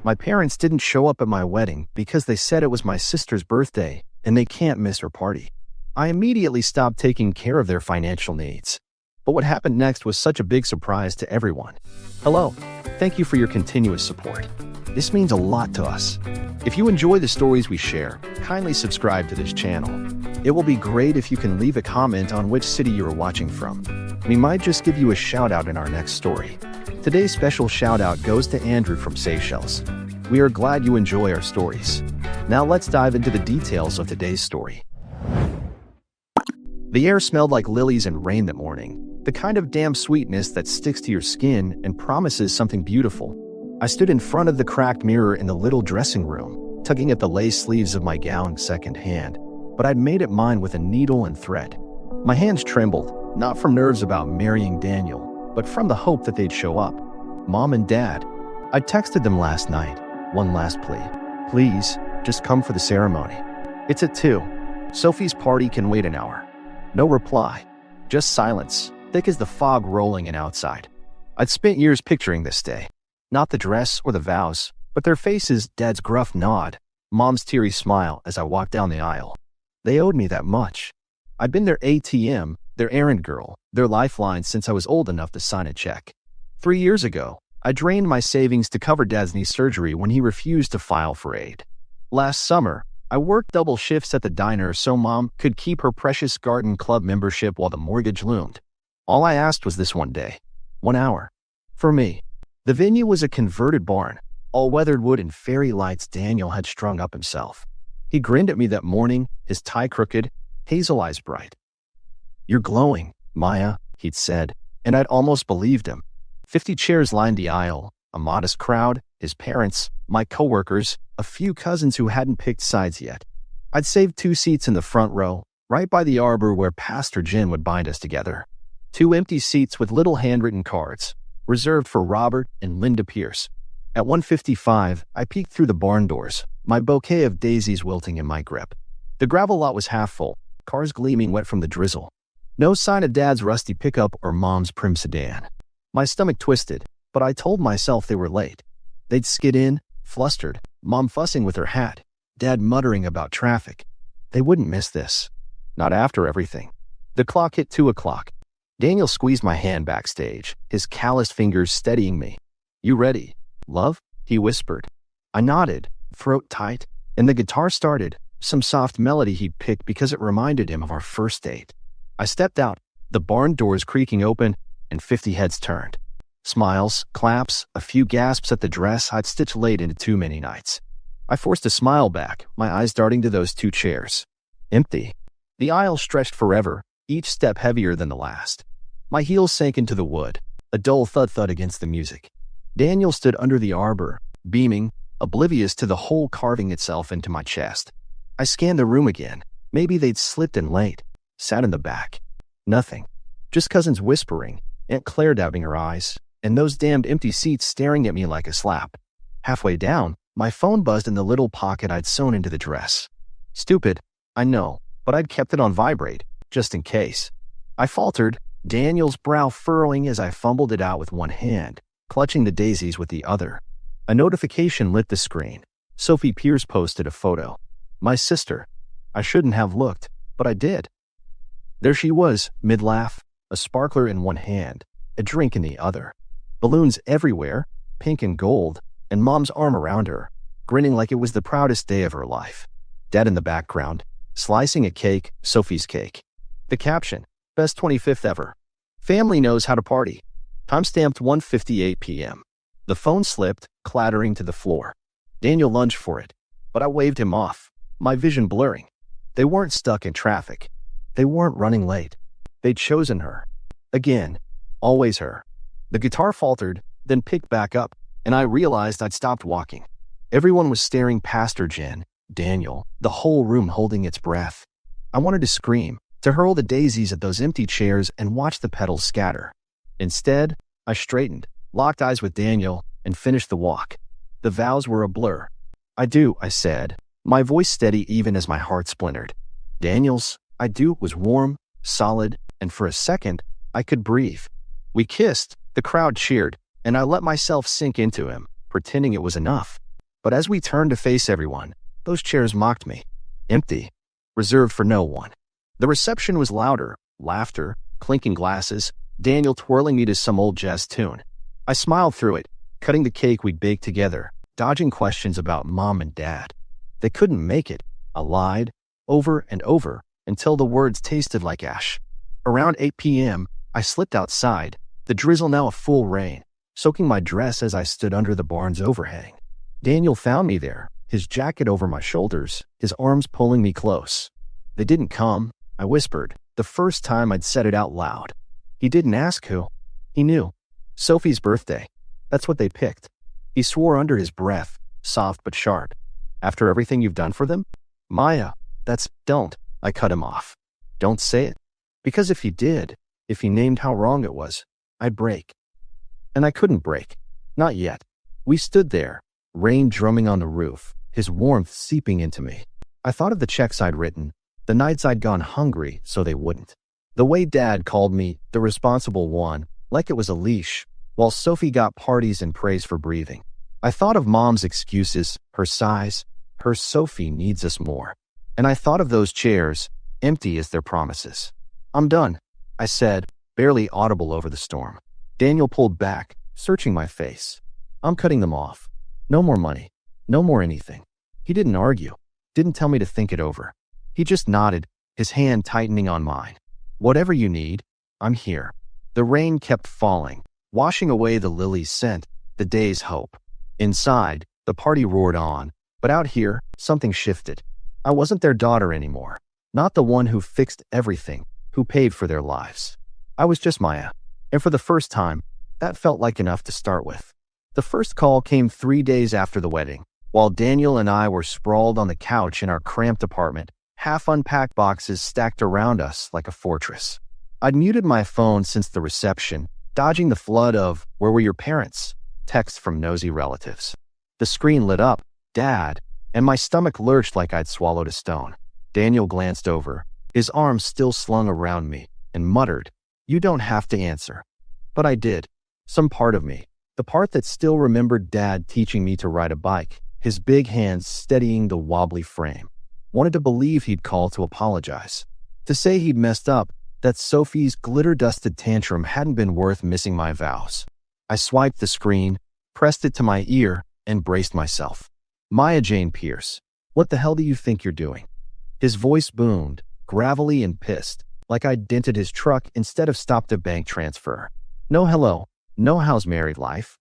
My parents didn't show up at my wedding because they said it was my sister's birthday and they can't miss her party. I immediately stopped taking care of their financial needs. But what happened next was such a big surprise to everyone. Hello, thank you for your continuous support. This means a lot to us. If you enjoy the stories we share, kindly subscribe to this channel. It will be great if you can leave a comment on which city you are watching from. We might just give you a shout out in our next story. Today's special shout out goes to Andrew from Seychelles. We are glad you enjoy our stories. Now let's dive into the details of today's story. The air smelled like lilies and rain that morning, the kind of damp sweetness that sticks to your skin and promises something beautiful. I stood in front of the cracked mirror in the little dressing room, tugging at the lace sleeves of my gown secondhand, but I'd made it mine with a needle and thread. My hands trembled, not from nerves about marrying Daniel, but from the hope that they'd show up. Mom and Dad. I texted them last night, one last plea. Please, just come for the ceremony. It's at 2. Sophie's party can wait an hour. No reply. Just silence, thick as the fog rolling in outside. I'd spent years picturing this day. Not the dress or the vows, but their faces, Dad's gruff nod, Mom's teary smile as I walked down the aisle. They owed me that much. I'd been their ATM, their errand girl, their lifeline since I was old enough to sign a check. 3 years ago, I drained my savings to cover Dad's knee surgery when he refused to file for aid. Last summer, I worked double shifts at the diner so Mom could keep her precious garden club membership while the mortgage loomed. All I asked was this one day, 1 hour. For me. The venue was a converted barn, all weathered wood and fairy lights Daniel had strung up himself. He grinned at me that morning, his tie crooked, hazel eyes bright. You're glowing, Maya, he'd said, and I'd almost believed him. 50 chairs lined the aisle, a modest crowd, his parents, my coworkers, a few cousins who hadn't picked sides yet. I'd saved 2 seats in the front row, right by the arbor where Pastor Jen would bind us together. 2 empty seats with little handwritten cards, reserved for Robert and Linda Pierce. At 1:55, I peeked through the barn doors, my bouquet of daisies wilting in my grip. The gravel lot was half full, cars gleaming wet from the drizzle. No sign of Dad's rusty pickup or Mom's prim sedan. My stomach twisted, but I told myself they were late. They'd skid in, flustered, Mom fussing with her hat, Dad muttering about traffic. They wouldn't miss this. Not after everything. The clock hit 2 o'clock. Daniel squeezed my hand backstage, his calloused fingers steadying me. You ready, love? He whispered. I nodded, throat tight, and the guitar started, some soft melody he'd picked because it reminded him of our first date. I stepped out, the barn doors creaking open, and 50 heads turned. Smiles, claps, a few gasps at the dress I'd stitched late into too many nights. I forced a smile back, my eyes darting to those 2 chairs. Empty. The aisle stretched forever, each step heavier than the last. My heels sank into the wood, a dull thud-thud against the music. Daniel stood under the arbor, beaming, oblivious to the hole carving itself into my chest. I scanned the room again. Maybe they'd slipped in late. Sat in the back. Nothing. Just cousins whispering, Aunt Claire dabbing her eyes, and those damned empty seats staring at me like a slap. Halfway down, my phone buzzed in the little pocket I'd sewn into the dress. Stupid, I know, but I'd kept it on vibrate, just in case. I faltered, Daniel's brow furrowing as I fumbled it out with one hand, clutching the daisies with the other. A notification lit the screen. Sophie Pierce posted a photo. My sister. I shouldn't have looked, but I did. There she was, mid-laugh, a sparkler in one hand, a drink in the other. Balloons everywhere, pink and gold, and Mom's arm around her, grinning like it was the proudest day of her life. Dad in the background, slicing a cake, Sophie's cake. The caption, best 25th ever. Family knows how to party. Timestamped 1:58 p.m. The phone slipped, clattering to the floor. Daniel lunged for it, but I waved him off, my vision blurring. They weren't stuck in traffic. They weren't running late. They'd chosen her. Again. Always her. The guitar faltered, then picked back up, and I realized I'd stopped walking. Everyone was staring past her, Jen, Daniel, the whole room holding its breath. I wanted to scream, to hurl the daisies at those empty chairs and watch the petals scatter. Instead, I straightened, locked eyes with Daniel, and finished the walk. The vows were a blur. I do, I said, my voice steady even as my heart splintered. Daniel's I do was warm, solid, and for a second, I could breathe. We kissed, the crowd cheered, and I let myself sink into him, pretending it was enough. But as we turned to face everyone, those chairs mocked me. Empty. Reserved for no one. The reception was louder, laughter, clinking glasses, Daniel twirling me to some old jazz tune. I smiled through it, cutting the cake we'd baked together, dodging questions about mom and dad. They couldn't make it. I lied, over and over, until the words tasted like ash. Around 8 p.m., I slipped outside, the drizzle now a full rain, soaking my dress as I stood under the barn's overhang. Daniel found me there, his jacket over my shoulders, his arms pulling me close. They didn't come, I whispered, the first time I'd said it out loud. He didn't ask who. He knew. Sophie's birthday. That's what they picked. He swore under his breath, soft but sharp. After everything you've done for them? Maya, don't. I cut him off. Don't say it. Because if he did, if he named how wrong it was, I'd break. And I couldn't break. Not yet. We stood there, rain drumming on the roof, his warmth seeping into me. I thought of the checks I'd written, the nights I'd gone hungry so they wouldn't. The way Dad called me the responsible one, like it was a leash, while Sophie got parties and praise for breathing. I thought of Mom's excuses, her sighs, her Sophie needs us more. And I thought of those chairs, empty as their promises. I'm done, I said, barely audible over the storm. Daniel pulled back, searching my face. I'm cutting them off. No more money. No more anything. He didn't argue, didn't tell me to think it over. He just nodded, his hand tightening on mine. Whatever you need, I'm here. The rain kept falling, washing away the lily's scent, the day's hope. Inside, the party roared on, but out here, something shifted. I wasn't their daughter anymore, not the one who fixed everything, who paid for their lives. I was just Maya, and for the first time, that felt like enough to start with. The first call came 3 days after the wedding, while Daniel and I were sprawled on the couch in our cramped apartment, half-unpacked boxes stacked around us like a fortress. I'd muted my phone since the reception, dodging the flood of "Where were your parents?" texts from nosy relatives. The screen lit up, Dad, and my stomach lurched like I'd swallowed a stone. Daniel glanced over, his arms still slung around me, and muttered, "You don't have to answer." But I did. Some part of me, the part that still remembered Dad teaching me to ride a bike, his big hands steadying the wobbly frame, wanted to believe he'd call to apologize, to say he'd messed up, that Sophie's glitter-dusted tantrum hadn't been worth missing my vows. I swiped the screen, pressed it to my ear, and braced myself. Maya Jane Pierce, what the hell do you think you're doing? His voice boomed, gravelly and pissed, like I'd dented his truck instead of stopped a bank transfer. No hello, no how's married life.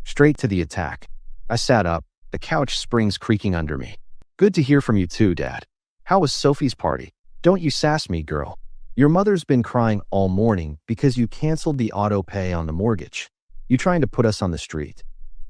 Straight to the attack. I sat up, the couch springs creaking under me. Good to hear from you too, Dad. How was Sophie's party? Don't you sass me, girl. Your mother's been crying all morning because you canceled the auto pay on the mortgage. You trying to put us on the street.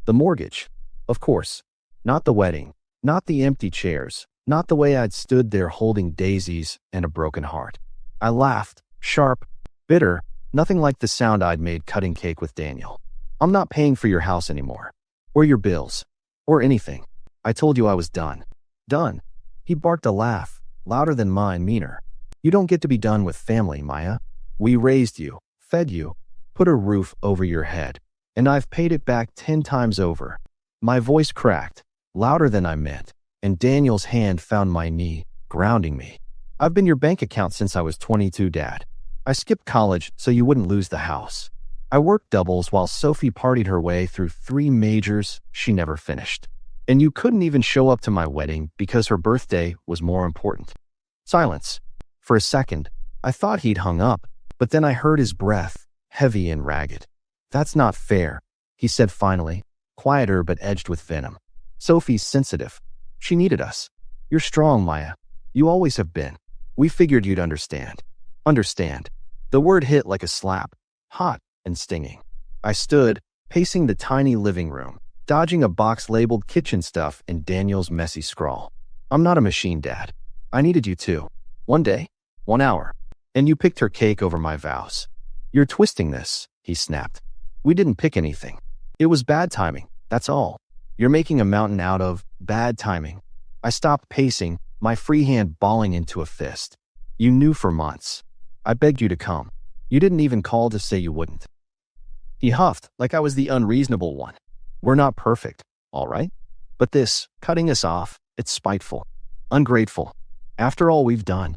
The mortgage. Of course. Not the wedding. Not the empty chairs. Not the way I'd stood there holding daisies and a broken heart. I laughed, sharp, bitter, nothing like the sound I'd made cutting cake with Daniel. I'm not paying for your house anymore. Or your bills. Or anything. I told you I was done. Done. He barked a laugh, louder than mine, meaner. You don't get to be done with family, Maya. We raised you, fed you, put a roof over your head, and I've paid it back 10 times over. My voice cracked, louder than I meant, and Daniel's hand found my knee, grounding me. I've been your bank account since I was 22, Dad. I skipped college so you wouldn't lose the house. I worked doubles while Sophie partied her way through 3 majors she never finished. And you couldn't even show up to my wedding because her birthday was more important. Silence. For a second, I thought he'd hung up, but then I heard his breath, heavy and ragged. That's not fair, he said finally, quieter but edged with venom. Sophie's sensitive. She needed us. You're strong, Maya. You always have been. We figured you'd understand. Understand. The word hit like a slap, hot and stinging. I stood, pacing the tiny living room, dodging a box labeled kitchen stuff in Daniel's messy scrawl. I'm not a machine, Dad. I needed you too. One day, 1 hour, and you picked her cake over my vows. You're twisting this, he snapped. We didn't pick anything. It was bad timing, that's all. You're making a mountain out of bad timing. I stopped pacing, my free hand balling into a fist. You knew for months. I begged you to come. You didn't even call to say you wouldn't." He huffed like I was the unreasonable one. "We're not perfect, all right? But this, cutting us off, it's spiteful, ungrateful. After all we've done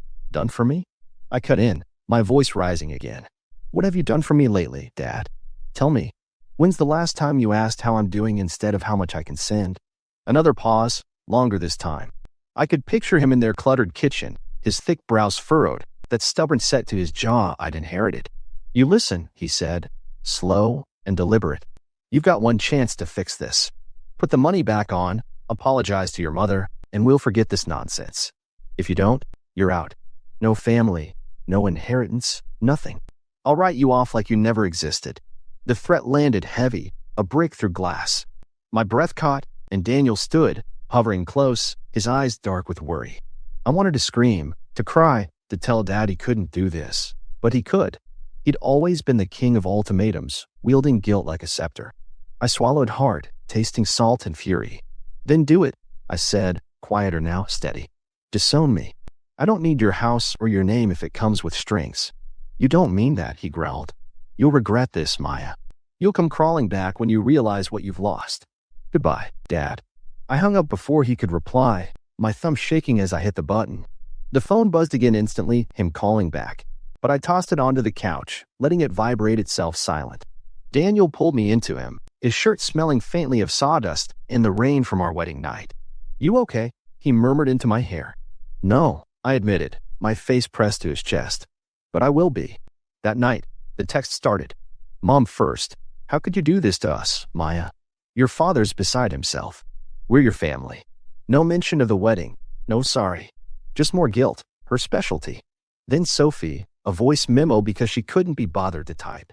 for me?" I cut in, my voice rising again. "What have you done for me lately, Dad? Tell me. When's the last time you asked how I'm doing instead of how much I can send?" Another pause, longer this time. I could picture him in their cluttered kitchen, his thick brows furrowed, that stubborn set to his jaw I'd inherited. "You listen," he said, slow and deliberate. "You've got one chance to fix this. Put the money back on, apologize to your mother, and we'll forget this nonsense. If you don't, you're out. No family, no inheritance, nothing. I'll write you off like you never existed." The threat landed heavy, a break through glass. My breath caught, and Daniel stood, hovering close, his eyes dark with worry. I wanted to scream, to cry, to tell Dad he couldn't do this. But he could. He'd always been the king of ultimatums, wielding guilt like a scepter. I swallowed hard, tasting salt and fury. "Then do it," I said, quieter now, steady. "Disown me. I don't need your house or your name if it comes with strings." "You don't mean that," he growled. "You'll regret this, Maya. You'll come crawling back when you realize what you've lost. Goodbye, Dad." I hung up before he could reply, my thumb shaking as I hit the button. The phone buzzed again instantly, him calling back. But I tossed it onto the couch, letting it vibrate itself silent. Daniel pulled me into him, his shirt smelling faintly of sawdust and the rain from our wedding night. "You okay?" he murmured into my hair. "No," I admitted, my face pressed to his chest. "But I will be." That night, the text started. "Mom first. How could you do this to us, Maya? Your father's beside himself. We're your family." No mention of the wedding. No sorry. Just more guilt, her specialty. Then Sophie, a voice memo because she couldn't be bothered to type.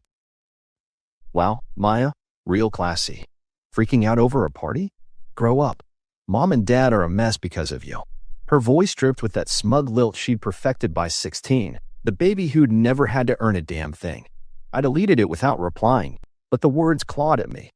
"Wow, Maya, real classy. Freaking out over a party? Grow up. Mom and Dad are a mess because of you." Her voice dripped with that smug lilt she'd perfected by 16, the baby who'd never had to earn a damn thing. I deleted it without replying, but the words clawed at me.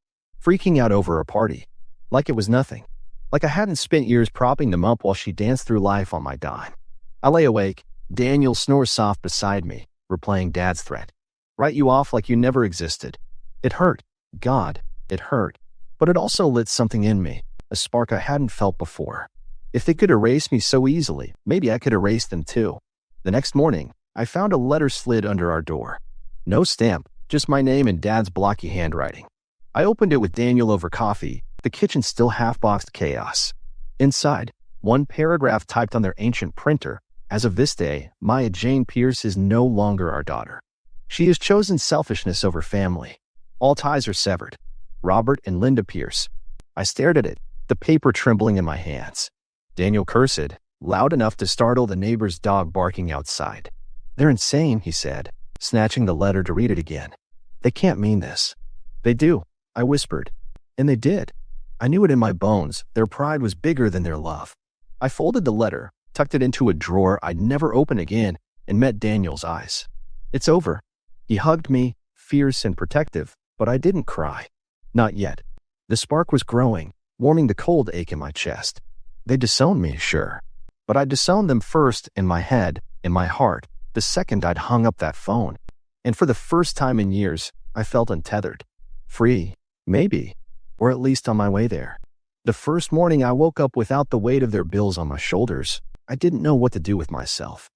Freaking out over a party. Like it was nothing. Like I hadn't spent years propping them up while she danced through life on my dime. I lay awake, Daniel snores soft beside me, replaying Dad's threat. "Write you off like you never existed." It hurt. God, it hurt. But it also lit something in me, a spark I hadn't felt before. If they could erase me so easily, maybe I could erase them too. The next morning, I found a letter slid under our door. No stamp, just my name and Dad's blocky handwriting. I opened it with Daniel over coffee, the kitchen still half-boxed chaos. Inside, one paragraph typed on their ancient printer. "As of this day, Maya Jane Pierce is no longer our daughter. She has chosen selfishness over family. All ties are severed. Robert and Linda Pierce." I stared at it, the paper trembling in my hands. Daniel cursed, loud enough to startle the neighbor's dog barking outside. "They're insane," he said, snatching the letter to read it again. "They can't mean this." "They do," I whispered. And they did. I knew it in my bones. Their pride was bigger than their love. I folded the letter, tucked it into a drawer I'd never open again, and met Daniel's eyes. "It's over." He hugged me, fierce and protective, but I didn't cry. Not yet. The spark was growing, warming the cold ache in my chest. They disowned me, sure. But I disowned them first in my head, in my heart, the second I'd hung up that phone. And for the first time in years, I felt untethered. Free, maybe, or at least on my way there. The first morning I woke up without the weight of their bills on my shoulders. I didn't know what to do with myself.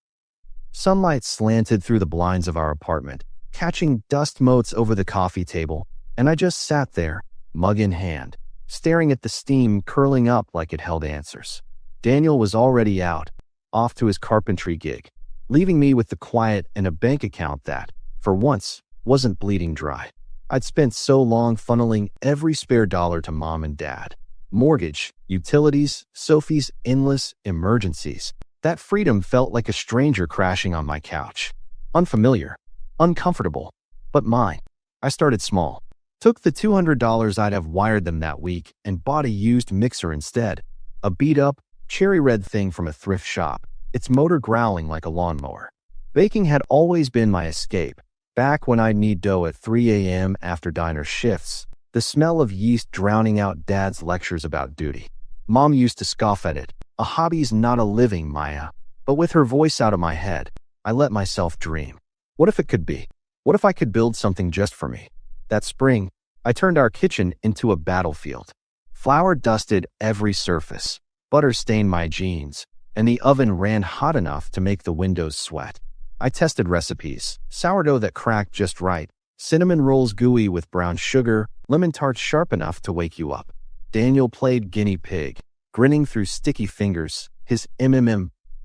Sunlight slanted through the blinds of our apartment, catching dust motes over the coffee table, and I just sat there, mug in hand, staring at the steam curling up like it held answers. Daniel was already out, off to his carpentry gig, leaving me with the quiet and a bank account that, for once, wasn't bleeding dry. I'd spent so long funneling every spare dollar to Mom and Dad. Mortgage, utilities, Sophie's endless emergencies. That freedom felt like a stranger crashing on my couch. Unfamiliar, uncomfortable, but mine. I started small. Took the $200 I'd have wired them that week and bought a used mixer instead. A beat-up, cherry-red thing from a thrift shop, its motor growling like a lawnmower. Baking had always been my escape. Back when I'd knead dough at 3 a.m. after diner shifts, the smell of yeast drowning out Dad's lectures about duty. Mom used to scoff at it. A hobby's not a living, Maya. But with her voice out of my head, I let myself dream. What if it could be? What if I could build something just for me? That spring, I turned our kitchen into a battlefield. Flour dusted every surface, butter stained my jeans, and the oven ran hot enough to make the windows sweat. I tested recipes: sourdough that cracked just right, cinnamon rolls gooey with brown sugar, lemon tarts sharp enough to wake you up. Daniel played guinea pig, grinning through sticky fingers, his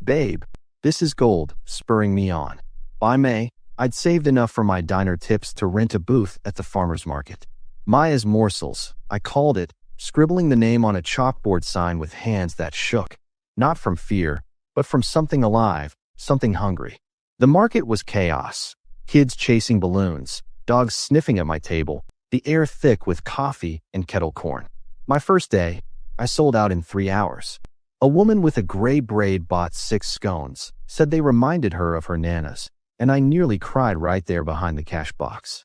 babe, this is gold, spurring me on. By May, I'd saved enough for my diner tips to rent a booth at the farmer's market. Maya's Morsels, I called it, scribbling the name on a chalkboard sign with hands that shook, not from fear, but from something alive, something hungry. The market was chaos. Kids chasing balloons, dogs sniffing at my table, the air thick with coffee and kettle corn. My first day, I sold out in 3 hours. A woman with a gray braid bought 6 scones, said they reminded her of her nanas, and I nearly cried right there behind the cash box.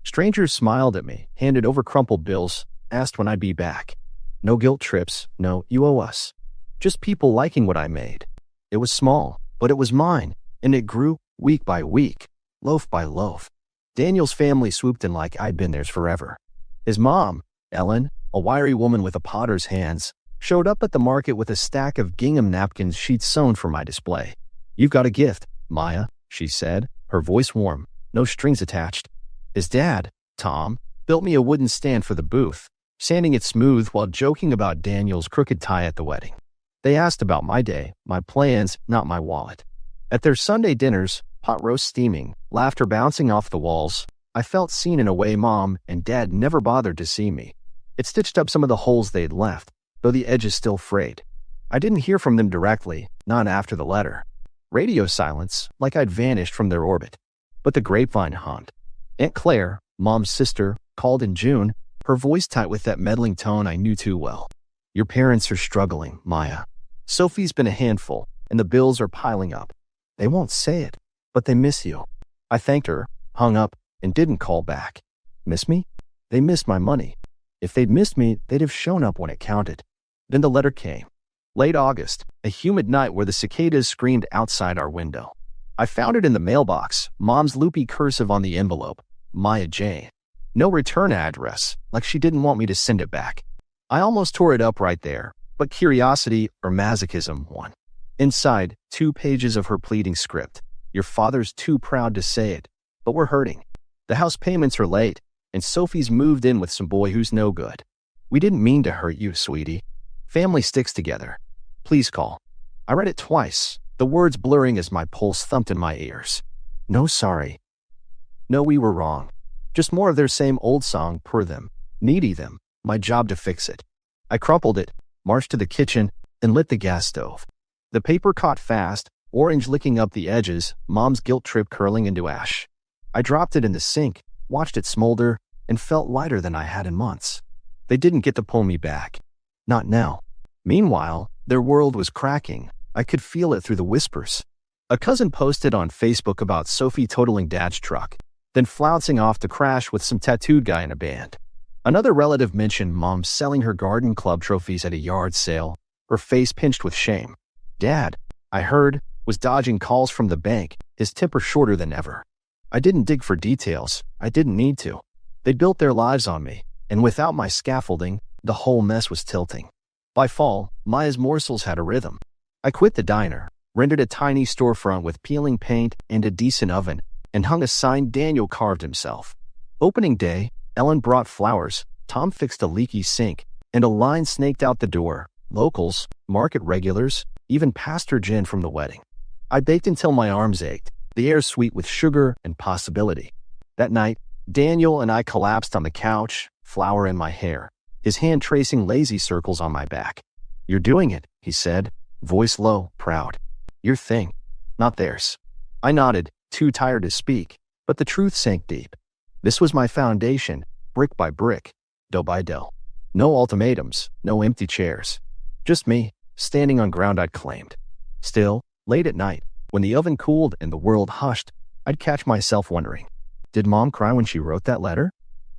Strangers smiled at me, handed over crumpled bills, asked when I'd be back. No guilt trips, no "you owe us." Just people liking what I made. It was small, but it was mine, and it grew week by week, loaf by loaf. Daniel's family swooped in like I'd been theirs forever. His mom, Ellen, a wiry woman with a potter's hands, showed up at the market with a stack of gingham napkins she'd sewn for my display. "You've got a gift, Maya," she said, her voice warm, no strings attached. His dad, Tom, built me a wooden stand for the booth, sanding it smooth while joking about Daniel's crooked tie at the wedding. They asked about my day, my plans, not my wallet. At their Sunday dinners, pot roast steaming, laughter bouncing off the walls, I felt seen in a way Mom and Dad never bothered to see me. It stitched up some of the holes they'd left, though the edges still frayed. I didn't hear from them directly, not after the letter. Radio silence, like I'd vanished from their orbit. But the grapevine hummed. Aunt Claire, Mom's sister, called in June, her voice tight with that meddling tone I knew too well. "Your parents are struggling, Maya. Sophie's been a handful, and the bills are piling up. They won't say it, but they miss you." I thanked her, hung up, and didn't call back. Miss me? They missed my money. If they'd missed me, they'd have shown up when it counted. Then the letter came. Late August, a humid night where the cicadas screamed outside our window. I found it in the mailbox, Mom's loopy cursive on the envelope, Maya Jane. No return address, like she didn't want me to send it back. I almost tore it up right there, but curiosity or masochism won. Inside, 2 pages of her pleading script. "Your father's too proud to say it, but we're hurting. The house payments are late, and Sophie's moved in with some boy who's no good. We didn't mean to hurt you, sweetie. Family sticks together. Please call." I read it twice, the words blurring as my pulse thumped in my ears. No sorry. No, we were wrong. Just more of their same old song, per them, needy them, my job to fix it. I crumpled it, marched to the kitchen, and lit the gas stove. The paper caught fast, orange licking up the edges, Mom's guilt trip curling into ash. I dropped it in the sink, watched it smolder, and felt lighter than I had in months. They didn't get to pull me back. Not now. Meanwhile, their world was cracking. I could feel it through the whispers. A cousin posted on Facebook about Sophie totaling Dad's truck, then flouncing off to crash with some tattooed guy in a band. Another relative mentioned Mom selling her garden club trophies at a yard sale, her face pinched with shame. Dad, I heard, was dodging calls from the bank, his temper shorter than ever. I didn't dig for details. I didn't need to. They built their lives on me, and without my scaffolding, the whole mess was tilting. By fall, Maya's Morsels had a rhythm. I quit the diner, rented a tiny storefront with peeling paint and a decent oven, and hung a sign Daniel carved himself. Opening day, Ellen brought flowers, Tom fixed a leaky sink, and a line snaked out the door. Locals, market regulars, even Pastor Jen from the wedding. I baked until my arms ached, the air sweet with sugar and possibility. That night, Daniel and I collapsed on the couch, flour in my hair, his hand tracing lazy circles on my back. "You're doing it," he said, voice low, proud. "Your thing, not theirs." I nodded, too tired to speak, but the truth sank deep. This was my foundation, brick by brick, dough by dough. No ultimatums, no empty chairs. Just me, standing on ground I'd claimed. Still, late at night, when the oven cooled and the world hushed, I'd catch myself wondering, did Mom cry when she wrote that letter?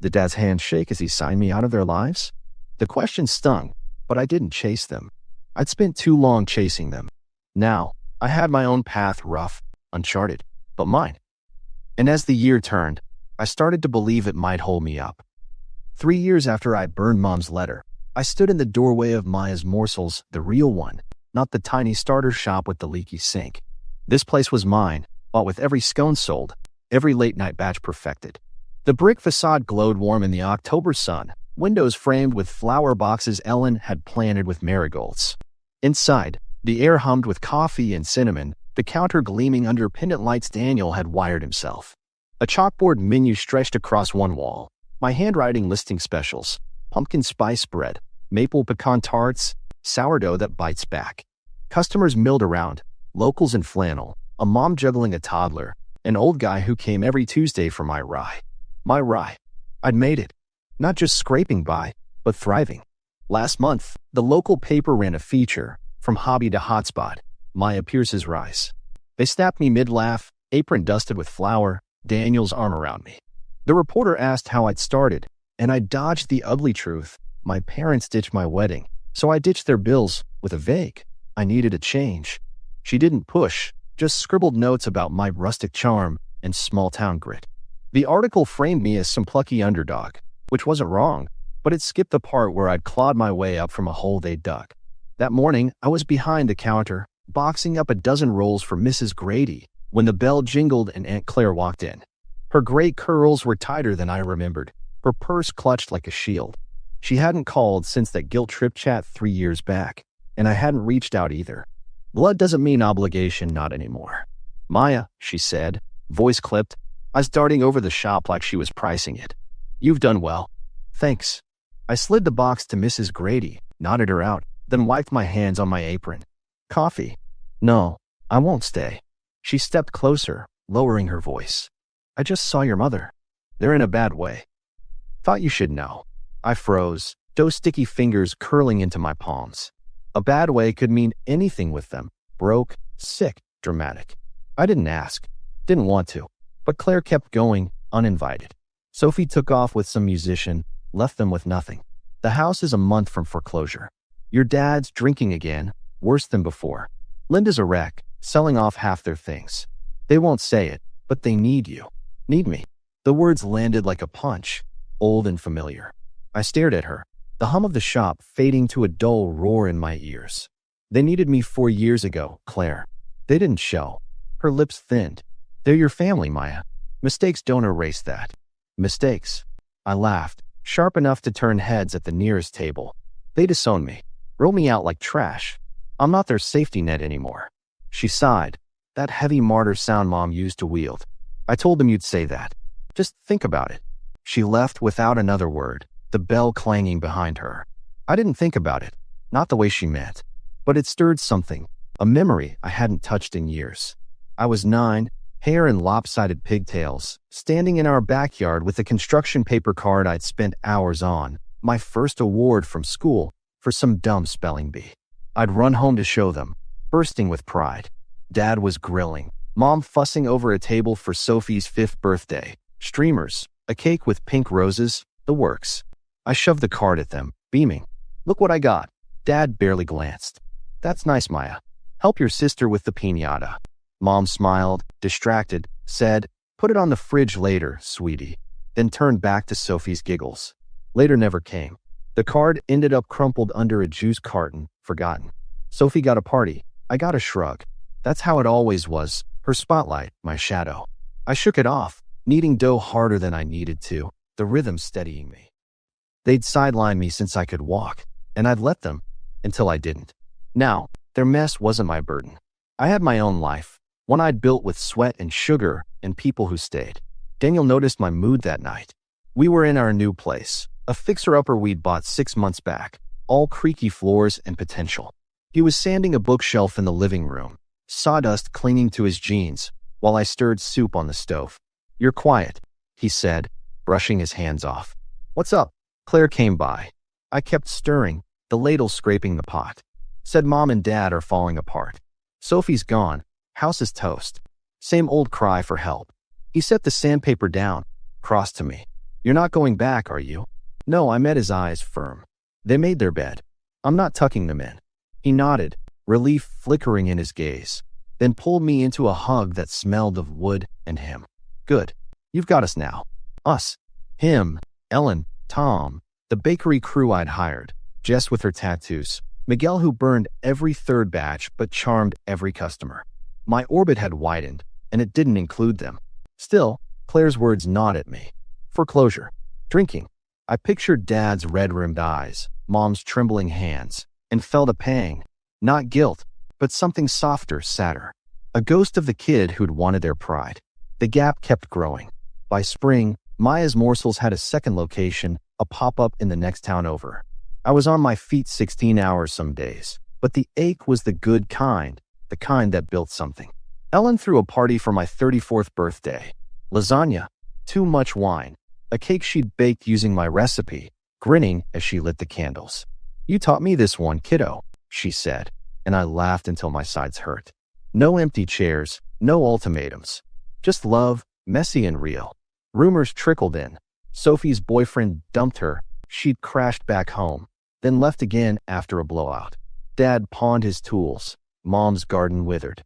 Did Dad's hand shake as he signed me out of their lives? The question stung, but I didn't chase them. I'd spent too long chasing them. Now, I had my own path, rough, uncharted, but mine. And as the year turned, I started to believe it might hold me up. 3 years after I burned Mom's letter, I stood in the doorway of Maya's Morsels, the real one, not the tiny starter shop with the leaky sink. This place was mine, bought with every scone sold, every late-night batch perfected. The brick facade glowed warm in the October sun, windows framed with flower boxes Ellen had planted with marigolds. Inside, the air hummed with coffee and cinnamon, the counter gleaming under pendant lights Daniel had wired himself. A chalkboard menu stretched across one wall, my handwriting listing specials, pumpkin spice bread, maple pecan tarts, sourdough that bites back. Customers milled around, locals in flannel, a mom juggling a toddler, an old guy who came every Tuesday for my rye. My rye. I'd made it. Not just scraping by, but thriving. Last month, the local paper ran a feature, From Hobby to Hotspot, Maya Pierce's Rise. They snapped me mid-laugh, apron dusted with flour, Daniel's arm around me. The reporter asked how I'd started, and I dodged the ugly truth. My parents ditched my wedding, so I ditched their bills with a vague, I needed a change. She didn't push, just scribbled notes about my rustic charm and small-town grit. The article framed me as some plucky underdog, which wasn't wrong, but it skipped the part where I'd clawed my way up from a hole they'd dug. That morning, I was behind the counter, boxing up a dozen rolls for Mrs. Grady, when the bell jingled and Aunt Claire walked in. Her gray curls were tighter than I remembered, her purse clutched like a shield. She hadn't called since that guilt trip chat 3 years back, and I hadn't reached out either. Blood doesn't mean obligation, not anymore. Maya, she said, voice clipped, eyes darting over the shop like she was pricing it. You've done well. Thanks. I slid the box to Mrs. Grady, nodded her out, then wiped my hands on my apron. Coffee? No, I won't stay. She stepped closer, lowering her voice. I just saw your mother. They're in a bad way. Thought you should know. I froze, those sticky fingers curling into my palms. A bad way could mean anything with them. Broke, sick, dramatic. I didn't ask. Didn't want to. But Claire kept going, uninvited. Sophie took off with some musician, left them with nothing. The house is a month from foreclosure. Your dad's drinking again, worse than before. Linda's a wreck, selling off half their things. They won't say it, but they need you. Need me. The words landed like a punch, old and familiar. I stared at her, the hum of the shop fading to a dull roar in my ears. They needed me 4 years ago, Claire. They didn't show. Her lips thinned. They're your family, Maya. Mistakes don't erase that. Mistakes. I laughed, sharp enough to turn heads at the nearest table. They disown me, roll me out like trash. I'm not their safety net anymore. She sighed, that heavy martyr sound Mom used to wield. I told them you'd say that. Just think about it. She left without another word, the bell clanging behind her. I didn't think about it, not the way she meant. But it stirred something, a memory I hadn't touched in years. I was 9, hair in lopsided pigtails, standing in our backyard with a construction paper card I'd spent hours on, my first award from school for some dumb spelling bee. I'd run home to show them, bursting with pride. Dad was grilling, Mom fussing over a table for Sophie's 5th birthday, streamers, a cake with pink roses, the works. I shoved the card at them, beaming. Look what I got. Dad barely glanced. That's nice, Maya. Help your sister with the piñata. Mom smiled, distracted, said, put it on the fridge later, sweetie, then turned back to Sophie's giggles. Later never came. The card ended up crumpled under a juice carton, forgotten. Sophie got a party. I got a shrug. That's how it always was, her spotlight, my shadow. I shook it off, kneading dough harder than I needed to, the rhythm steadying me. They'd sidelined me since I could walk, and I'd let them, until I didn't. Now, their mess wasn't my burden. I had my own life, one I'd built with sweat and sugar and people who stayed. Daniel noticed my mood that night. We were in our new place, a fixer-upper we'd bought 6 months back, all creaky floors and potential. He was sanding a bookshelf in the living room, sawdust clinging to his jeans, while I stirred soup on the stove. You're quiet, he said, brushing his hands off. What's up? Claire came by. I kept stirring, the ladle scraping the pot. Said Mom and Dad are falling apart. Sophie's gone. House is toast. Same old cry for help. He set the sandpaper down, crossed to me. You're not going back, are you? No, I met his eyes firm. They made their bed. I'm not tucking them in. He nodded, relief flickering in his gaze, then pulled me into a hug that smelled of wood and him. Good. You've got us now. Us. Him. Ellen. Tom. The bakery crew I'd hired. Jess with her tattoos. Miguel who burned every third batch but charmed every customer. My orbit had widened, and it didn't include them. Still, Claire's words gnawed at me. Foreclosure. Drinking. I pictured Dad's red-rimmed eyes, Mom's trembling hands, and felt a pang. Not guilt, but something softer, sadder. A ghost of the kid who'd wanted their pride. The gap kept growing. By spring, Maya's Morsels had a second location, a pop-up in the next town over. I was on my feet 16 hours some days, but the ache was the good kind, the kind that built something. Ellen threw a party for my 34th birthday. Lasagna, too much wine, a cake she'd baked using my recipe, grinning as she lit the candles. You taught me this one, kiddo, she said, and I laughed until my sides hurt. No empty chairs, no ultimatums. Just love, messy and real. Rumors trickled in. Sophie's boyfriend dumped her. She'd crashed back home, then left again after a blowout. Dad pawned his tools. Mom's garden withered.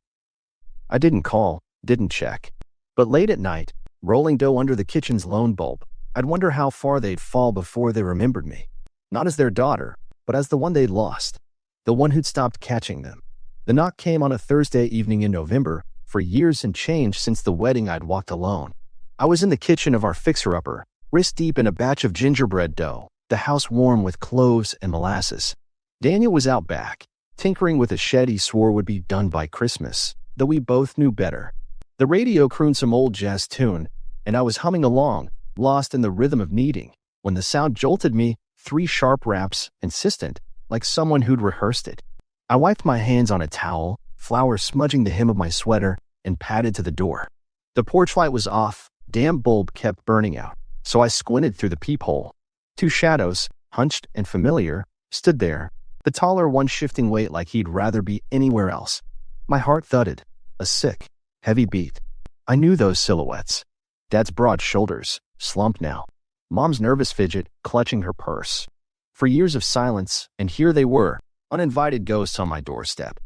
I didn't call, didn't check. But late at night, rolling dough under the kitchen's lone bulb, I'd wonder how far they'd fall before they remembered me. Not as their daughter, but as the one they'd lost. The one who'd stopped catching them. The knock came on a Thursday evening in November. For years and change since the wedding I'd walked alone. I was in the kitchen of our fixer-upper, wrist deep in a batch of gingerbread dough, the house warm with cloves and molasses. Daniel was out back, tinkering with a shed he swore would be done by Christmas, though we both knew better. The radio crooned some old jazz tune, and I was humming along, lost in the rhythm of kneading, when the sound jolted me, 3 sharp raps, insistent, like someone who'd rehearsed it. I wiped my hands on a towel, flour smudging the hem of my sweater, and padded to the door. The porch light was off, damn bulb kept burning out, so I squinted through the peephole. 2 shadows, hunched and familiar, stood there, the taller one shifting weight like he'd rather be anywhere else. My heart thudded, a sick, heavy beat. I knew those silhouettes. Dad's broad shoulders, slumped now. Mom's nervous fidget, clutching her purse. For years of silence, and here they were, uninvited ghosts on my doorstep.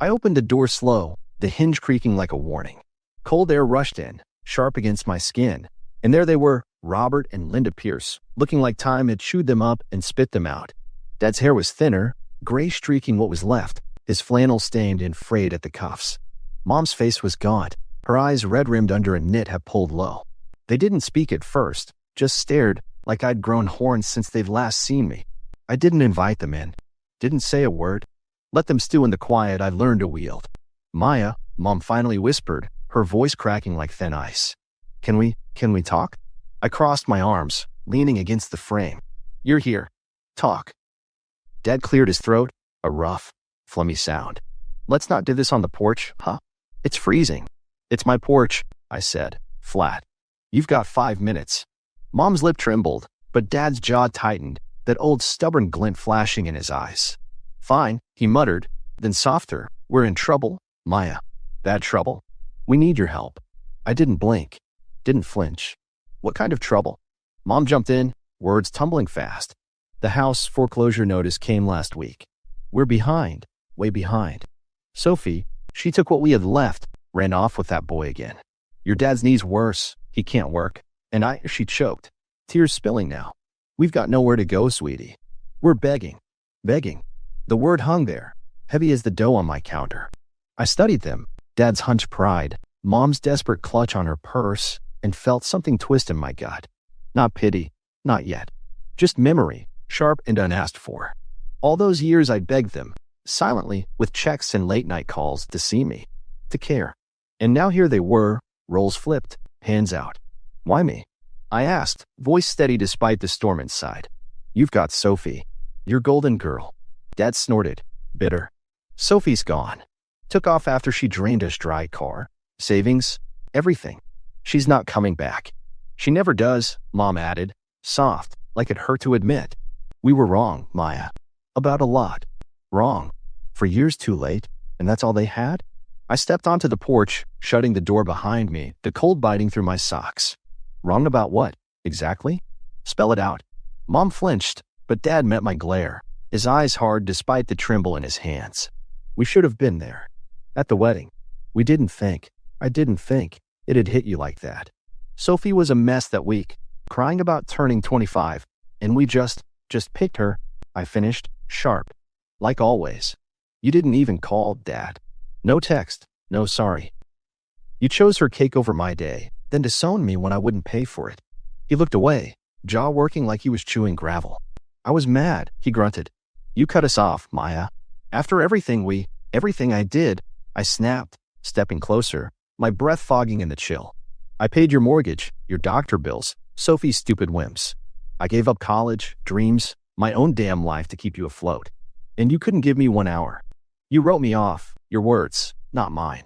I opened the door slow, the hinge creaking like a warning. Cold air rushed in, sharp against my skin, and there they were, Robert and Linda Pierce, looking like time had chewed them up and spit them out. Dad's hair was thinner, gray streaking what was left, his flannel stained and frayed at the cuffs. Mom's face was gaunt, her eyes red-rimmed under a knit had pulled low. They didn't speak at first, just stared, like I'd grown horns since they'd last seen me. I didn't invite them in, didn't say a word. Let them stew in the quiet I'd learned to wield. Maya, Mom finally whispered, her voice cracking like thin ice. Can we talk? I crossed my arms, leaning against the frame. You're here. Talk. Dad cleared his throat, a rough, flummy sound. Let's not do this on the porch, huh? It's freezing. It's my porch, I said, flat. You've got 5 minutes. Mom's lip trembled, but Dad's jaw tightened, that old stubborn glint flashing in his eyes. Fine, he muttered, then softer. We're in trouble, Maya. Bad trouble. We need your help. I didn't blink, didn't flinch. What kind of trouble? Mom jumped in, words tumbling fast. The house foreclosure notice came last week. We're behind, way behind. Sophie, she took what we had left, ran off with that boy again. Your dad's knee's worse, he can't work. And she choked, tears spilling now. We've got nowhere to go, sweetie. We're begging. The word hung there, heavy as the dough on my counter. I studied them, Dad's hunched pride, Mom's desperate clutch on her purse, and felt something twist in my gut. Not pity, not yet. Just memory, sharp and unasked for. All those years I'd begged them, silently, with checks and late-night calls, to see me, to care. And now here they were, roles flipped, hands out. Why me? I asked, voice steady despite the storm inside. You've got Sophie, your golden girl. Dad snorted, bitter. Sophie's gone. Took off after she drained us dry, car, savings, everything. She's not coming back. She never does, Mom added, soft, like it hurt to admit. We were wrong, Maya. About a lot. Wrong. For years too late, and that's all they had? I stepped onto the porch, shutting the door behind me, the cold biting through my socks. Wrong about what, exactly? Spell it out. Mom flinched, but Dad met my glare, his eyes hard despite the tremble in his hands. We should have been there. At the wedding. We didn't think. I didn't think it had hit you like that. Sophie was a mess that week, crying about turning 25, and we just picked her. I finished, sharp. Like always. You didn't even call, Dad. No text, no sorry. You chose her cake over my day, then disowned me when I wouldn't pay for it. He looked away, jaw working like he was chewing gravel. I was mad, he grunted. You cut us off, Maya. After everything I did, I snapped, stepping closer, my breath fogging in the chill. I paid your mortgage, your doctor bills, Sophie's stupid whims. I gave up college, dreams, my own damn life to keep you afloat. And you couldn't give me 1 hour. You wrote me off, your words, not mine.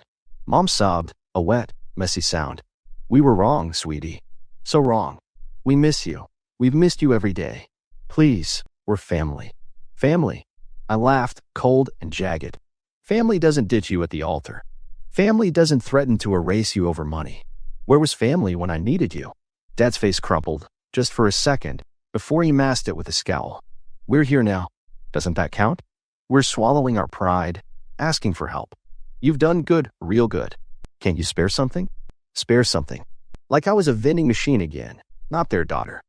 Mom sobbed, a wet, messy sound. We were wrong, sweetie. So wrong. We miss you. We've missed you every day. Please, we're family. Family. I laughed, cold and jagged. Family doesn't ditch you at the altar. Family doesn't threaten to erase you over money. Where was family when I needed you? Dad's face crumpled, just for a second, before he masked it with a scowl. We're here now. Doesn't that count? We're swallowing our pride, asking for help. You've done good, real good. Can't you spare something? Spare something. Like I was a vending machine again, not their daughter.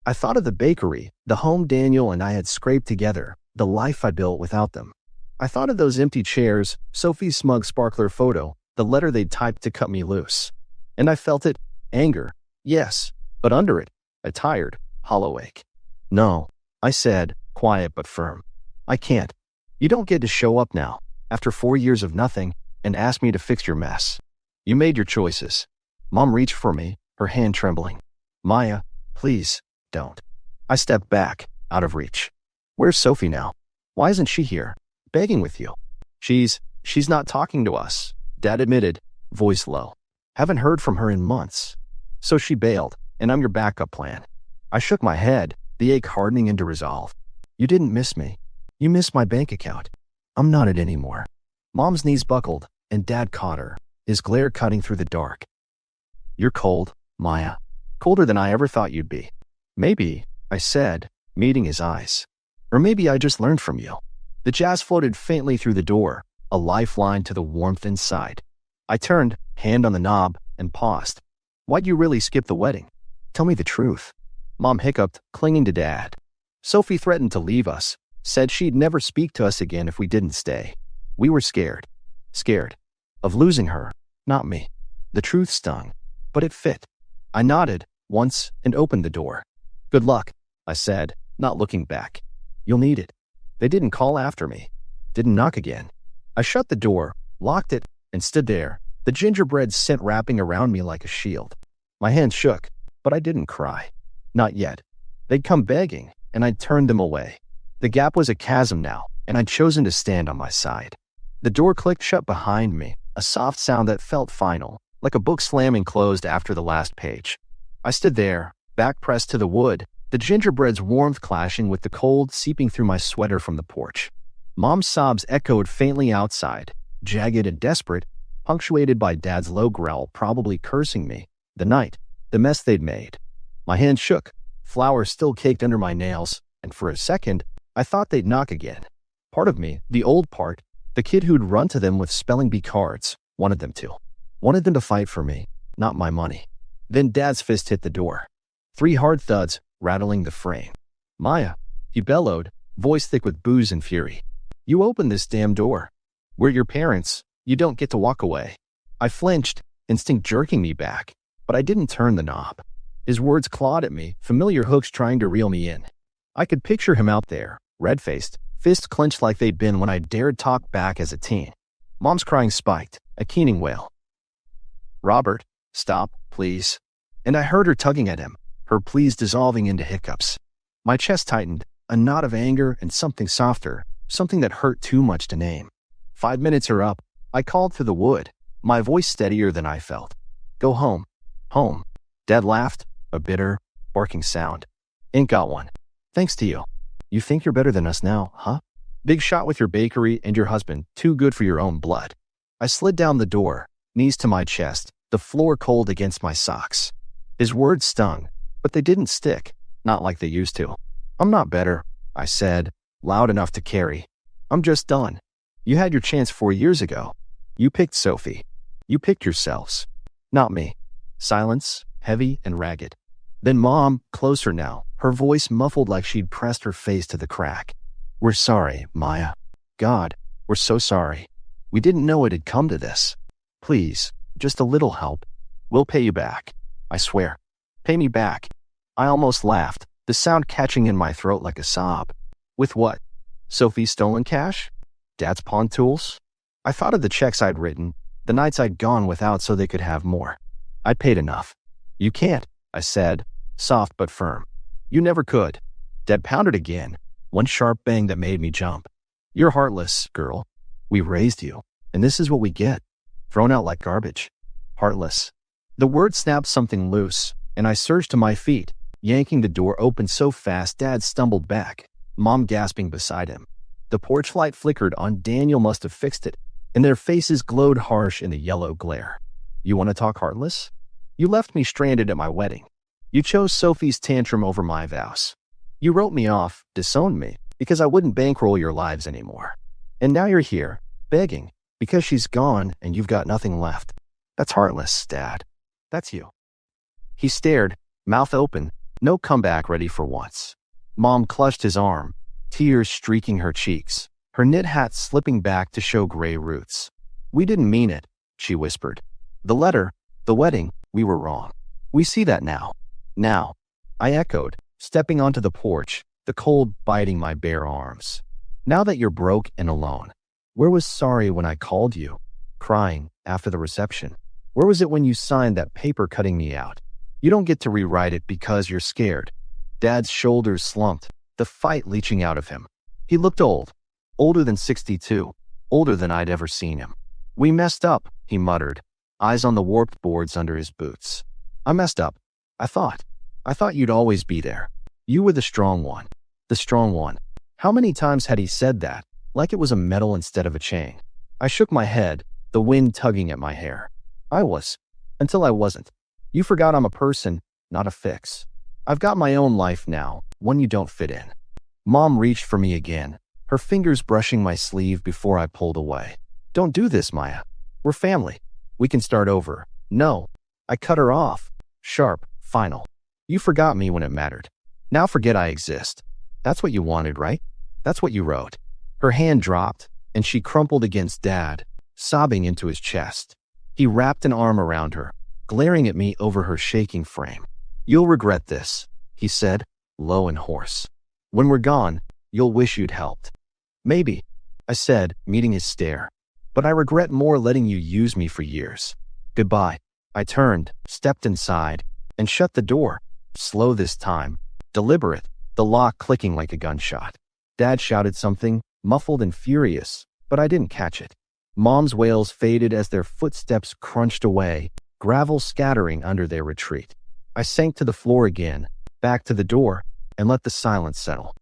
I thought of the bakery, the home Daniel and I had scraped together, the life I built without them. I thought of those empty chairs, Sophie's smug sparkler photo, the letter they'd typed to cut me loose. And I felt it, anger, yes, but under it, a tired, hollow ache. No, I said, quiet but firm. I can't. You don't get to show up now, after 4 years of nothing, and ask me to fix your mess. You made your choices. Mom reached for me, her hand trembling. Maya, please, don't. I stepped back, out of reach. Where's Sophie now? Why isn't she here, begging with you? She's not talking to us, Dad admitted, voice low. Haven't heard from her in months. So she bailed, and I'm your backup plan. I shook my head, the ache hardening into resolve. You didn't miss me. You missed my bank account. I'm not it anymore. Mom's knees buckled, and Dad caught her, his glare cutting through the dark. You're cold, Maya. Colder than I ever thought you'd be. Maybe, I said, meeting his eyes. Or maybe I just learned from you. The jazz floated faintly through the door, a lifeline to the warmth inside. I turned, hand on the knob, and paused. Why'd you really skip the wedding? Tell me the truth. Mom hiccuped, clinging to Dad. Sophie threatened to leave us, said she'd never speak to us again if we didn't stay. We were scared. Scared. Of losing her, not me. The truth stung, but it fit. I nodded, once, and opened the door. Good luck, I said, not looking back. You'll need it. They didn't call after me. Didn't knock again. I shut the door, locked it, and stood there, the gingerbread scent wrapping around me like a shield. My hands shook, but I didn't cry. Not yet. They'd come begging, and I'd turned them away. The gap was a chasm now, and I'd chosen to stand on my side. The door clicked shut behind me, a soft sound that felt final, like a book slamming closed after the last page. I stood there, back pressed to the wood, the gingerbread's warmth clashing with the cold seeping through my sweater from the porch. Mom's sobs echoed faintly outside, jagged and desperate, punctuated by Dad's low growl probably cursing me, the night, the mess they'd made. My hand shook, flour still caked under my nails, and for a second, I thought they'd knock again. Part of me, the old part, the kid who'd run to them with spelling bee cards, wanted them to. Wanted them to fight for me, not my money. Then Dad's fist hit the door. 3 hard thuds, rattling the frame. Maya, he bellowed, voice thick with booze and fury. You opened this damn door. We're your parents. You don't get to walk away. I flinched, instinct jerking me back, but I didn't turn the knob. His words clawed at me, familiar hooks trying to reel me in. I could picture him out there, red-faced, fists clenched like they'd been when I dared talk back as a teen. Mom's crying spiked, a keening wail. Robert, stop, please. And I heard her tugging at him, her pleas dissolving into hiccups. My chest tightened, a knot of anger and something softer, something that hurt too much to name. 5 minutes are up. I called through the wood, my voice steadier than I felt. Go home. Home. Dad laughed, a bitter, barking sound. Ain't got one. Thanks to you. You think you're better than us now, huh? Big shot with your bakery and your husband, too good for your own blood. I slid down the door, knees to my chest, the floor cold against my socks. His words stung, but they didn't stick, not like they used to. I'm not better, I said, loud enough to carry. I'm just done. You had your chance 4 years ago. You picked Sophie. You picked yourselves. Not me. Silence, heavy and ragged. Then Mom, closer now, her voice muffled like she'd pressed her face to the crack. "We're sorry, Maya. God, we're so sorry. We didn't know it had come to this. Please, just a little help. We'll pay you back. I swear. Pay me back." I almost laughed, the sound catching in my throat like a sob. With what? Sophie's stolen cash? Dad's pawn tools? I thought of the checks I'd written, the nights I'd gone without so they could have more. I'd paid enough. "You can't," I said, soft but firm. "You never could." Dad pounded again, one sharp bang that made me jump. "You're heartless, girl. We raised you, and this is what we get. Thrown out like garbage. Heartless." The word snapped something loose, and I surged to my feet, yanking the door open so fast Dad stumbled back, Mom gasping beside him. The porch light flickered on. Daniel must have fixed it, and their faces glowed harsh in the yellow glare. "You want to talk heartless? You left me stranded at my wedding. You chose Sophie's tantrum over my vows. You wrote me off, disowned me, because I wouldn't bankroll your lives anymore. And now you're here, begging, because she's gone and you've got nothing left. That's heartless, Dad. That's you." He stared, mouth open, no comeback ready for once. Mom clutched his arm, tears streaking her cheeks, her knit hat slipping back to show gray roots. "We didn't mean it," she whispered. "The letter, the wedding, we were wrong. We see that now." "Now," I echoed, stepping onto the porch, the cold biting my bare arms. "Now that you're broke and alone. Where was sorry when I called you, crying, after the reception? Where was it when you signed that paper cutting me out? You don't get to rewrite it because you're scared." Dad's shoulders slumped, the fight leaching out of him. He looked old, older than 62, older than I'd ever seen him. "We messed up," he muttered, eyes on the warped boards under his boots. "I messed up. I thought you'd always be there. You were the strong one. The strong one." How many times had he said that, like it was a medal instead of a chain? I shook my head, the wind tugging at my hair. I was, until I wasn't. "You forgot I'm a person, not a fix. I've got my own life now, one you don't fit in." Mom reached for me again, her fingers brushing my sleeve before I pulled away. "Don't do this, Maya. We're family. We can start over." "No." I cut her off, sharp, final. "You forgot me when it mattered. Now forget I exist. That's what you wanted, right? That's what you wrote." Her hand dropped, and she crumpled against Dad, sobbing into his chest. He wrapped an arm around her, glaring at me over her shaking frame. "You'll regret this," he said, low and hoarse. "When we're gone, you'll wish you'd helped." "Maybe," I said, meeting his stare. "But I regret more letting you use me for years. Goodbye." I turned, stepped inside, and shut the door, slow this time, deliberate, the lock clicking like a gunshot. Dad shouted something, muffled and furious, but I didn't catch it. Mom's wails faded as their footsteps crunched away, gravel scattering under their retreat. I sank to the floor again, back to the door, and let the silence settle.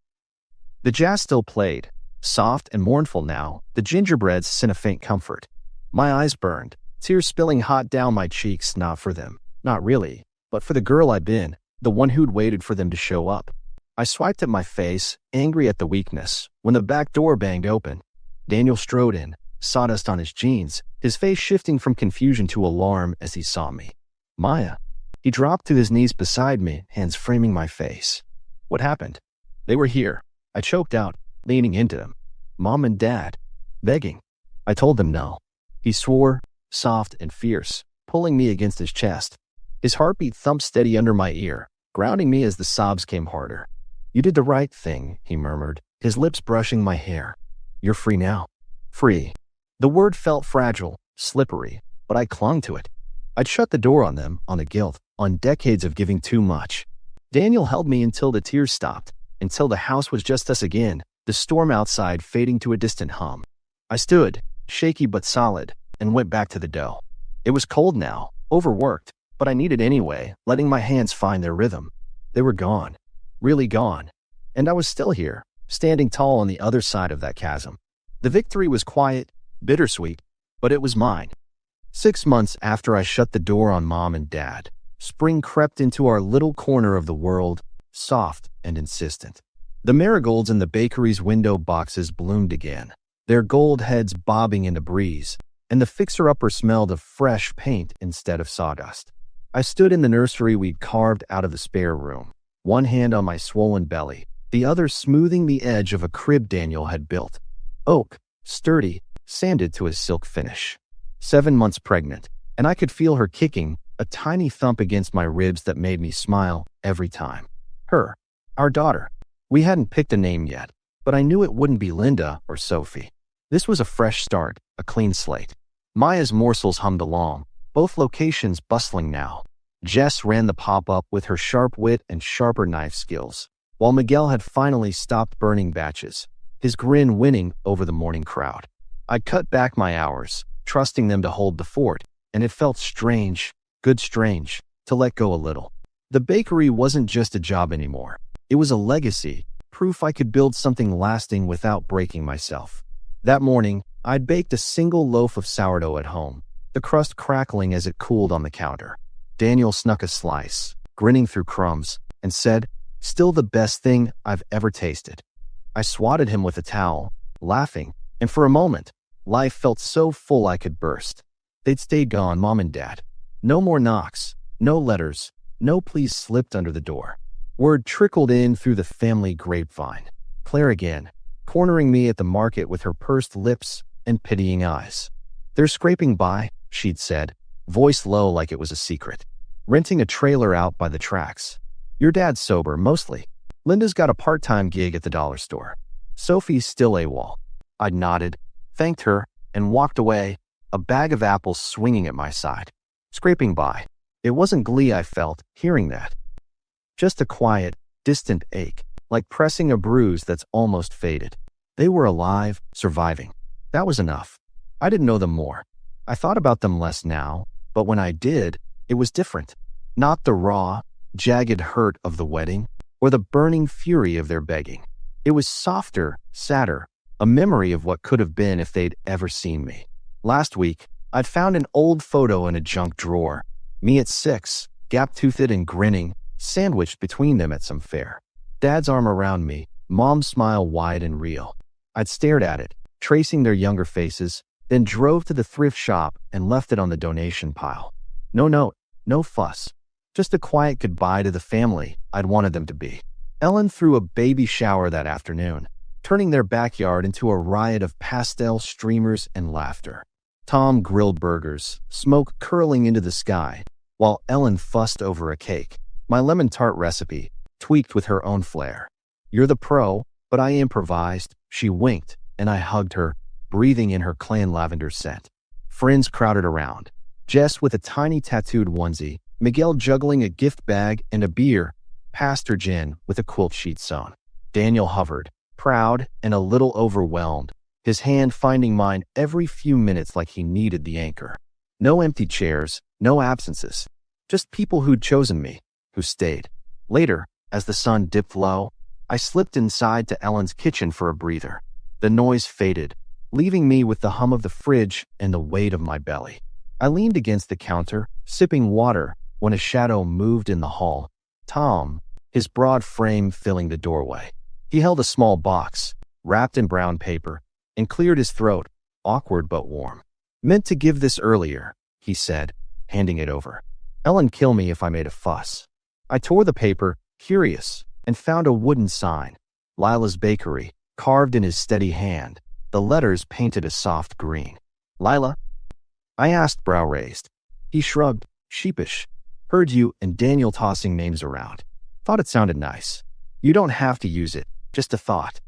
The jazz still played, soft and mournful now, the gingerbreads sent a faint comfort. My eyes burned, tears spilling hot down my cheeks, not for them, not really, but for the girl I'd been, the one who'd waited for them to show up. I swiped at my face, angry at the weakness, when the back door banged open. Daniel strode in, sawdust on his jeans, his face shifting from confusion to alarm as he saw me. "Maya." He dropped to his knees beside me, hands framing my face. "What happened?" "They were here," I choked out, leaning into them. "Mom and Dad." Begging. I told them no. He swore, soft and fierce, pulling me against his chest. His heartbeat thumped steady under my ear, grounding me as the sobs came harder. "You did the right thing," he murmured, his lips brushing my hair. "You're free now." Free. The word felt fragile, slippery, but I clung to it. I'd shut the door on them, on the guilt, on decades of giving too much. Daniel held me until the tears stopped, until the house was just us again, the storm outside fading to a distant hum. I stood, shaky but solid, and went back to the dough. It was cold now, overworked, but I needed anyway, letting my hands find their rhythm. They were gone, really gone, and I was still here, standing tall on the other side of that chasm. The victory was quiet, bittersweet, but it was mine. 6 months after I shut the door on Mom and Dad, spring crept into our little corner of the world, soft and insistent. The marigolds in the bakery's window boxes bloomed again, their gold heads bobbing in the breeze, and the fixer-upper smelled of fresh paint instead of sawdust. I stood in the nursery we'd carved out of the spare room, one hand on my swollen belly, the other smoothing the edge of a crib Daniel had built. Oak, sturdy, sanded to a silk finish. 7 months pregnant, and I could feel her kicking, a tiny thump against my ribs that made me smile every time. Her, our daughter. We hadn't picked a name yet, but I knew it wouldn't be Linda or Sophie. This was a fresh start, a clean slate. Maya's morsels hummed along, both locations bustling now. Jess ran the pop-up with her sharp wit and sharper knife skills, while Miguel had finally stopped burning batches, his grin winning over the morning crowd. I'd cut back my hours, trusting them to hold the fort, and it felt strange, good strange, to let go a little. The bakery wasn't just a job anymore. It was a legacy, proof I could build something lasting without breaking myself. That morning, I'd baked a single loaf of sourdough at home, the crust crackling as it cooled on the counter. Daniel snuck a slice, grinning through crumbs, and said, "Still the best thing I've ever tasted." I swatted him with a towel, laughing, and for a moment, life felt so full I could burst. They'd stayed gone, Mom and Dad. No more knocks, no letters, no pleas slipped under the door. Word trickled in through the family grapevine. Claire again, cornering me at the market with her pursed lips and pitying eyes. "They're scraping by," she'd said, voice low like it was a secret. "Renting a trailer out by the tracks. Your dad's sober, mostly. Linda's got a part-time gig at the dollar store. Sophie's still AWOL." I nodded, thanked her, and walked away, a bag of apples swinging at my side. Scraping by. It wasn't glee I felt, hearing that. Just a quiet, distant ache, like pressing a bruise that's almost faded. They were alive, surviving. That was enough. I didn't know them more. I thought about them less now, but when I did, it was different. Not the raw, jagged hurt of the wedding, or the burning fury of their begging. It was softer, sadder, a memory of what could have been if they'd ever seen me. Last week, I'd found an old photo in a junk drawer. Me at 6, gap-toothed and grinning, sandwiched between them at some fair. Dad's arm around me, Mom's smile wide and real. I'd stared at it, tracing their younger faces, then drove to the thrift shop and left it on the donation pile. No note, no fuss. Just a quiet goodbye to the family I'd wanted them to be. Ellen threw a baby shower that afternoon, turning their backyard into a riot of pastel streamers and laughter. Tom grilled burgers, smoke curling into the sky, while Ellen fussed over a cake, my lemon tart recipe, tweaked with her own flair. "You're the pro, but I improvised," she winked, and I hugged her, breathing in her clan lavender scent. Friends crowded around. Jess with a tiny tattooed onesie, Miguel juggling a gift bag and a beer, Pastor Jen with a quilt sheet sewn. Daniel hovered, proud and a little overwhelmed, his hand finding mine every few minutes like he needed the anchor. No empty chairs, no absences. Just people who'd chosen me, who stayed. Later, as the sun dipped low, I slipped inside to Ellen's kitchen for a breather. The noise faded, leaving me with the hum of the fridge and the weight of my belly. I leaned against the counter, sipping water, when a shadow moved in the hall. Tom, his broad frame filling the doorway. He held a small box, wrapped in brown paper, and cleared his throat, awkward but warm. "Meant to give this earlier," he said, handing it over. "Ellen kill me if I made a fuss." I tore the paper, curious, and found a wooden sign. Lila's Bakery, carved in his steady hand, the letters painted a soft green. "Lila?" I asked, brow raised. He shrugged, sheepish. "Heard you and Daniel tossing names around. Thought it sounded nice. You don't have to use it, just a thought."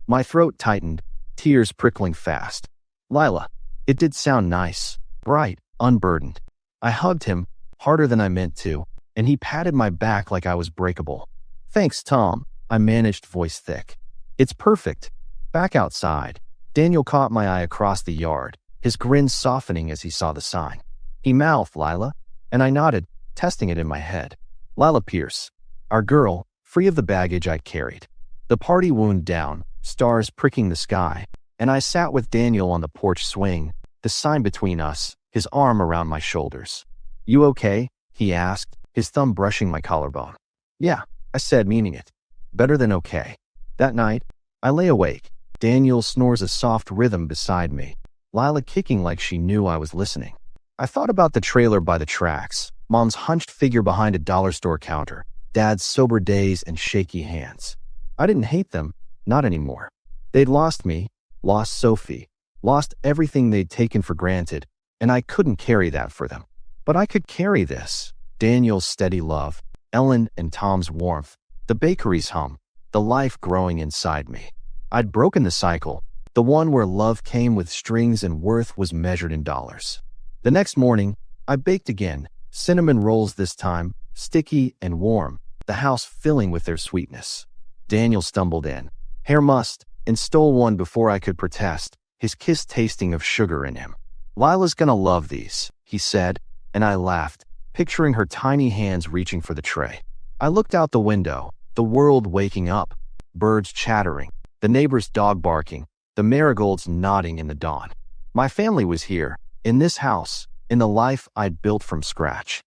My throat tightened, tears prickling fast. "Lila, it did sound nice, bright, unburdened." I hugged him, harder than I meant to, and he patted my back like I was breakable. "Thanks, Tom," I managed, voice thick. "It's perfect." Back outside, Daniel caught my eye across the yard, his grin softening as he saw the sign. He mouthed, "Lila," and I nodded, testing it in my head. Lila Pierce, our girl, free of the baggage I carried. The party wound down, stars pricking the sky, and I sat with Daniel on the porch swing, the sign between us, his arm around my shoulders. "You okay?" he asked, his thumb brushing my collarbone. "Yeah," I said, meaning it. Better than okay. That night, I lay awake. Daniel snores a soft rhythm beside me, Lila kicking like she knew I was listening. I thought about the trailer by the tracks, Mom's hunched figure behind a dollar store counter, Dad's sober days and shaky hands. I didn't hate them, not anymore. They'd lost me, lost Sophie, lost everything they'd taken for granted, and I couldn't carry that for them. But I could carry this: Daniel's steady love, Ellen and Tom's warmth, the bakery's hum, the life growing inside me. I'd broken the cycle, the one where love came with strings and worth was measured in dollars. The next morning, I baked again, cinnamon rolls this time, sticky and warm, the house filling with their sweetness. Daniel stumbled in, hair mussed, and stole one before I could protest, his kiss tasting of sugar in him. "Lila's gonna love these," he said, and I laughed, picturing her tiny hands reaching for the tray. I looked out the window, the world waking up, birds chattering, the neighbor's dog barking, the marigolds nodding in the dawn. My family was here, in this house, in the life I'd built from scratch.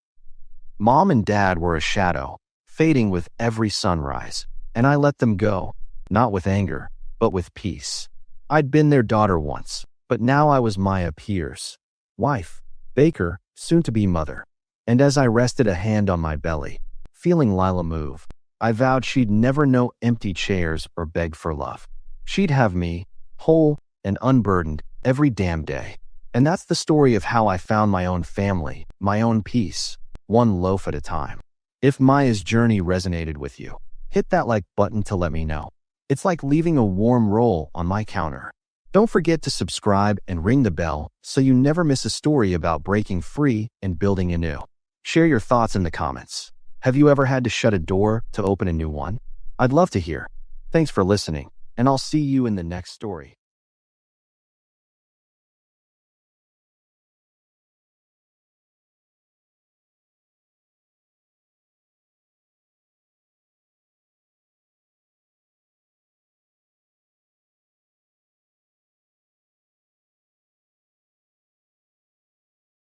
Mom and Dad were a shadow, fading with every sunrise, and I let them go, not with anger, but with peace. I'd been their daughter once, but now I was Maya Pierce, wife, baker, soon-to-be mother. And as I rested a hand on my belly, feeling Lila move, I vowed she'd never know empty chairs or beg for love. She'd have me, whole and unburdened, every damn day. And that's the story of how I found my own family, my own peace, one loaf at a time. If Maya's journey resonated with you, hit that like button to let me know. It's like leaving a warm roll on my counter. Don't forget to subscribe and ring the bell so you never miss a story about breaking free and building anew. Share your thoughts in the comments. Have you ever had to shut a door to open a new one? I'd love to hear. Thanks for listening, and I'll see you in the next story.